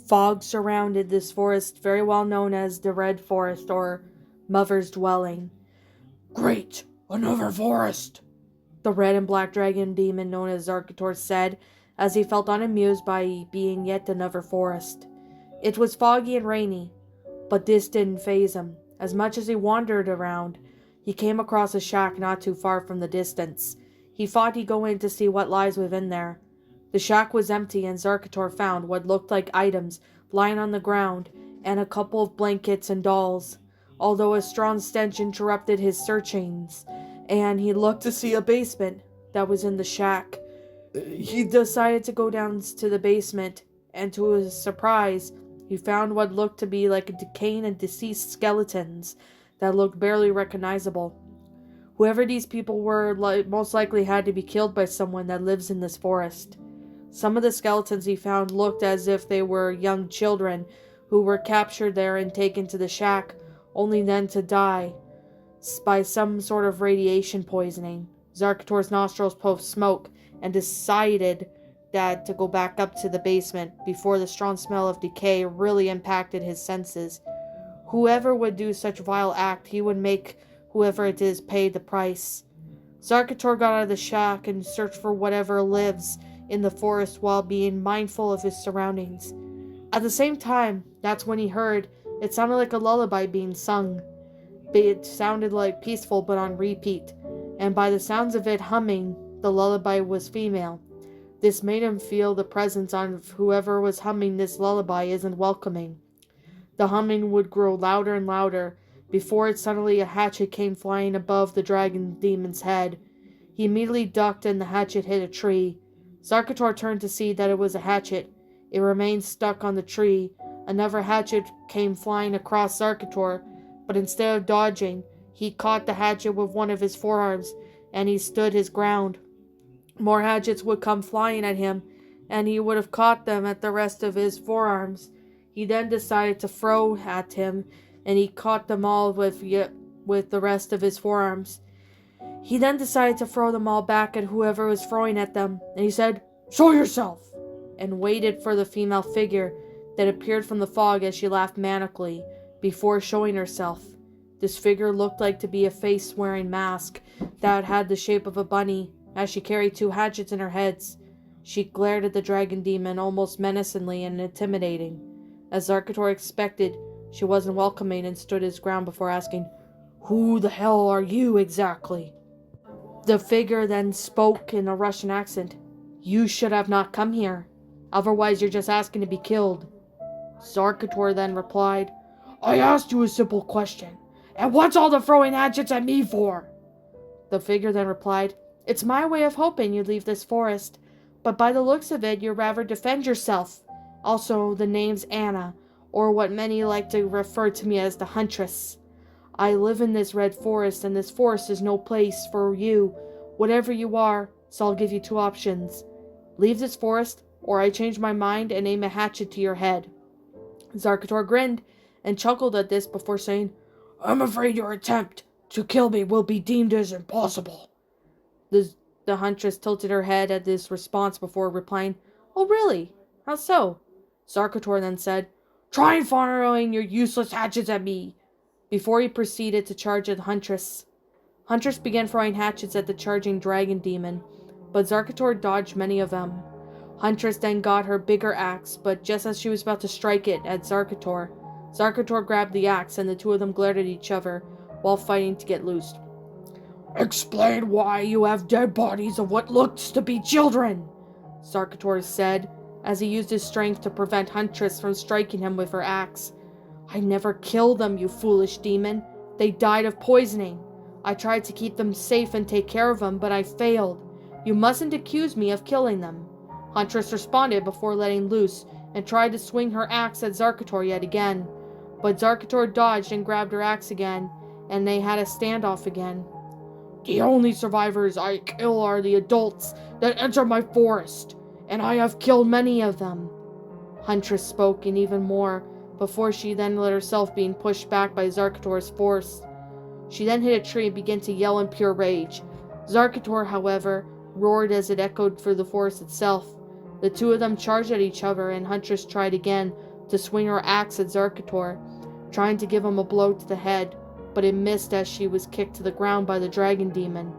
Fog surrounded this forest, very well known as the Red Forest or Mother's Dwelling. Great! Another forest! The red and black dragon demon known as Zarkhator said, as he felt unamused by being yet another forest. It was foggy and rainy, but this didn't faze him. As much as he wandered around, he came across a shack not too far from the distance. He thought he'd go in to see what lies within there. The shack was empty, and Zarkhator found what looked like items lying on the ground, and a couple of blankets and dolls, although a strong stench interrupted his searchings, and he looked to see a basement that was in the shack. He decided to go down to the basement, and to his surprise, he found what looked to be like a decaying and deceased skeletons that looked barely recognizable. Whoever these people were most likely had to be killed by someone that lives in this forest. Some of the skeletons he found looked as if they were young children who were captured there and taken to the shack, only then to die by some sort of radiation poisoning. Zarkhator's nostrils puffed smoke and decided that to go back up to the basement before the strong smell of decay really impacted his senses. Whoever would do such vile act, he would make whoever it is pay the price. Zarkhator got out of the shack and searched for whatever lives in the forest while being mindful of his surroundings. At the same time, that's when he heard it sounded like a lullaby being sung. It sounded like peaceful but on repeat, and by the sounds of it humming, the lullaby was female. This made him feel the presence of whoever was humming this lullaby isn't welcoming. The humming would grow louder and louder before it suddenly a hatchet came flying above the dragon demon's head. He immediately ducked and the hatchet hit a tree. Zarkhator turned to see that it was a hatchet. It remained stuck on the tree. Another hatchet came flying across Zarkhator, but instead of dodging, he caught the hatchet with one of his forearms, and he stood his ground. More hatchets would come flying at him, and he would have caught them at the rest of his forearms. He then decided to throw at him, and he caught them all with the rest of his forearms. He then decided to throw them all back at whoever was throwing at them, and he said, "Show yourself!" and waited for the female figure that appeared from the fog as she laughed manically before showing herself. This figure looked like to be a face-wearing mask that had the shape of a bunny, as she carried two hatchets in her heads. She glared at the dragon demon almost menacingly and intimidating. As Zarkhator expected, she wasn't welcoming and stood his ground before asking, "Who the hell are you exactly?" The figure then spoke in a Russian accent. "You should have not come here. Otherwise you're just asking to be killed." Zarkhator then replied, "I asked you a simple question. And what's all the throwing hatchets at me for?" The figure then replied, "It's my way of hoping you'd leave this forest. But by the looks of it, you'd rather defend yourself. Also, the name's Anna, or what many like to refer to me as the Huntress. I live in this red forest, and this forest is no place for you, whatever you are, so I'll give you two options. Leave this forest, or I change my mind and aim a hatchet to your head." Zarkhator grinned and chuckled at this before saying, "I'm afraid your attempt to kill me will be deemed as impossible." The Huntress tilted her head at this response before replying, "Oh really? How so?" Zarkhator then said, "Try throwing your useless hatchets at me," before he proceeded to charge at the Huntress. Huntress began throwing hatchets at the charging dragon demon, but Zarkhator dodged many of them. Huntress then got her bigger axe, but just as she was about to strike it at Zarkhator, Zarkhator grabbed the axe and the two of them glared at each other while fighting to get loose. "Explain why you have dead bodies of what looks to be children," Zarkhator said, as he used his strength to prevent Huntress from striking him with her axe. "I never killed them, you foolish demon. They died of poisoning. I tried to keep them safe and take care of them, but I failed. You mustn't accuse me of killing them." Huntress responded before letting loose and tried to swing her axe at Zarkhator yet again. But Zarkhator dodged and grabbed her axe again, and they had a standoff again. "The only survivors I kill are the adults that enter my forest, and I have killed many of them." Huntress spoke in even more, before she then let herself being pushed back by Zarkhator's force. She then hit a tree and began to yell in pure rage. Zarkhator, however, roared as it echoed through the forest itself. The two of them charged at each other, and Huntress tried again to swing her axe at Zarkhator, trying to give him a blow to the head, but it missed as she was kicked to the ground by the dragon demon.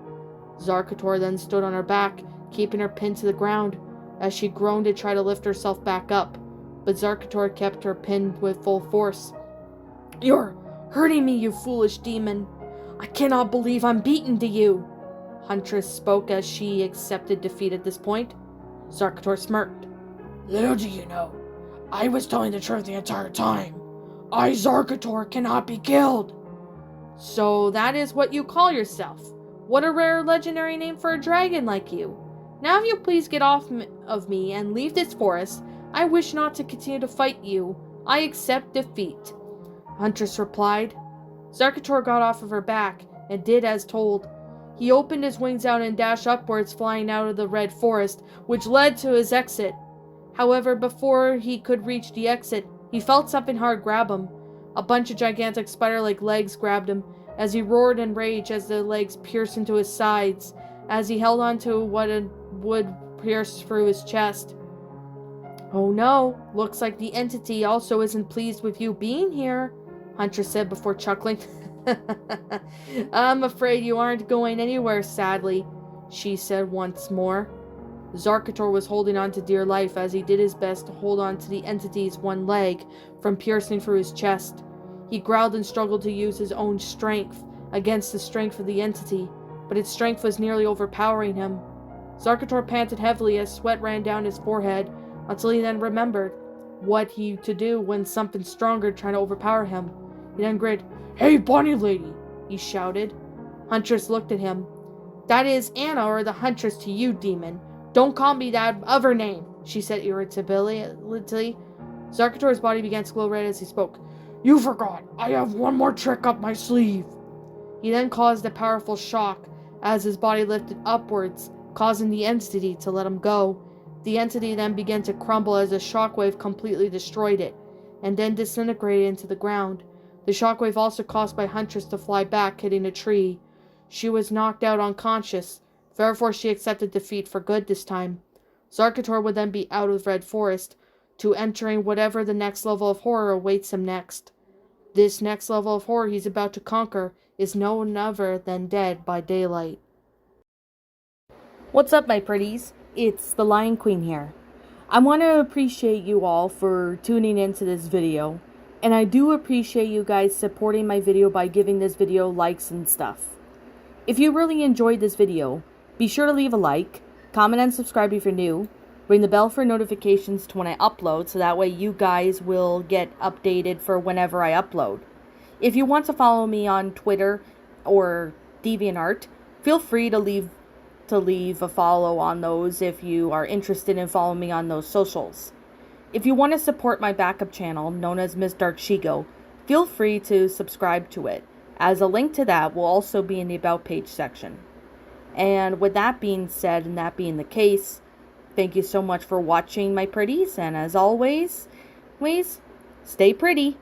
Zarkhator then stood on her back, keeping her pinned to the ground, as she groaned to try to lift herself back up, but Zarkhator kept her pinned with full force. "You're hurting me, you foolish demon! I cannot believe I'm beaten to you!" Huntress spoke as she accepted defeat at this point. Zarkhator smirked. Little do you know, I was telling the truth the entire time. I, Zarkhator, cannot be killed. So that is what you call yourself. What a rare legendary name for a dragon like you. Now if you please get off of me and leave this forest, I wish not to continue to fight you. I accept defeat. Huntress replied. Zarkhator got off of her back and did as told. He opened his wings out and dashed upwards, flying out of the red forest, which led to his exit. However, before he could reach the exit, he felt something hard grab him. A bunch of gigantic spider-like legs grabbed him as he roared in rage as the legs pierced into his sides, as he held on to what would pierce through his chest. "Oh no, looks like the entity also isn't pleased with you being here," Huntress said before chuckling. "I'm afraid you aren't going anywhere, sadly," she said once more. Zarkhator was holding on to dear life as he did his best to hold on to the entity's one leg from piercing through his chest. He growled and struggled to use his own strength against the strength of the entity, but its strength was nearly overpowering him. Zarkhator panted heavily as sweat ran down his forehead, until he then remembered what he to do when something stronger tried to overpower him. He then grinned. Hey, bunny lady, he shouted. Huntress looked at him. "That is Anna, or the Huntress to you, demon. Don't call me that other name," she said irritably. Zarkhator's body began to glow red as he spoke. You forgot, I have one more trick up my sleeve. He then caused a powerful shock as his body lifted upwards, causing the entity to let him go. The entity then began to crumble as a shockwave completely destroyed it, and then disintegrated into the ground. The shockwave also caused by Huntress to fly back, hitting a tree. She was knocked out unconscious, therefore she accepted defeat for good this time. Zarkhator would then be out of Red Forest, to entering whatever the next level of horror awaits him next. This next level of horror he's about to conquer is no other than Dead by Daylight. What's up, my pretties? It's the Lion Queen here. I want to appreciate you all for tuning into this video, and I do appreciate you guys supporting my video by giving this video likes and stuff. If you really enjoyed this video, be sure to leave a like, comment and subscribe if you're new, ring the bell for notifications to when I upload so that way you guys will get updated for whenever I upload. If you want to follow me on Twitter or DeviantArt, feel free to leave a follow on those if you are interested in following me on those socials. If you want to support my backup channel, known as Miss Dark Shigo, feel free to subscribe to it, as a link to that will also be in the About page section. And with that being said, and that being the case, thank you so much for watching, my pretties, and as always, stay pretty.